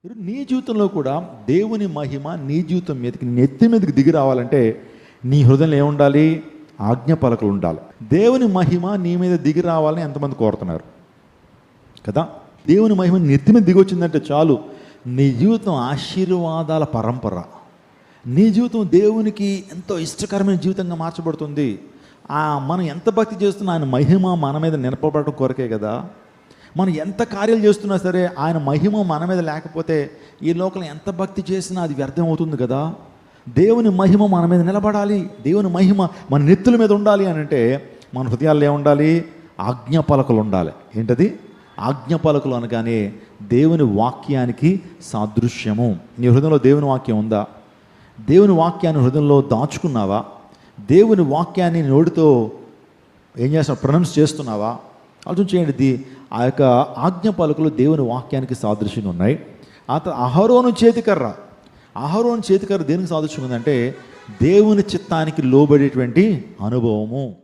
నీ జీవితంలో కూడా దేవుని మహిమ నీ జీవితం మీదకి నెత్తి మీదకి దిగి రావాలంటే నీ హృదయంలో ఏముండాలి? ఆజ్ఞ పలకలు ఉండాలి. దేవుని మహిమ నీ మీద దిగి రావాలని ఎంతమంది కోరుతున్నారు కదా? దేవుని మహిమ నెత్తి మీద దిగి వచ్చిందంటే చాలు, నీ జీవితం ఆశీర్వాదాల పరంపర, నీ జీవితం దేవునికి ఎంతో ఇష్టకరమైన జీవితంగా మార్చబడుతుంది. మనం ఎంత భక్తి చేస్తున్నా ఆయన మహిమ మన మీద నిలపబడటం కొరకే కదా. మనం ఎంత కార్యాలు చేస్తున్నా సరే ఆయన మహిమ మన మీద లేకపోతే ఈ లోకంలో ఎంత భక్తి చేసినా అది వ్యర్థం అవుతుంది కదా. దేవుని మహిమ మన మీద నిలబడాలి, దేవుని మహిమ మన నెత్తుల మీద ఉండాలి అని అంటే మన హృదయాల్లో ఏముండాలి? ఆజ్ఞ పలకలు ఉండాలి. ఏంటది? ఆజ్ఞ పలకలు అనగానే దేవుని వాక్యానికి సాదృశ్యము. నీ హృదయంలో దేవుని వాక్యం ఉందా? దేవుని వాక్యాన్ని హృదయంలో దాచుకున్నావా? దేవుని వాక్యాన్ని నోటితో ఏం చేస్తున్నావు? ప్రొనౌన్స్ చేస్తున్నావా? ఆలోచన చేయండి. ఆ యొక్క ఆజ్ఞ పలుకులు దేవుని వాక్యానికి సాదృశ్యంగా ఉన్నాయి. అహరోను చేతికర్ర దేనికి సాదృశ్యం ఉందంటే దేవుని చిత్తానికి లోబడేటువంటి అనుభవము.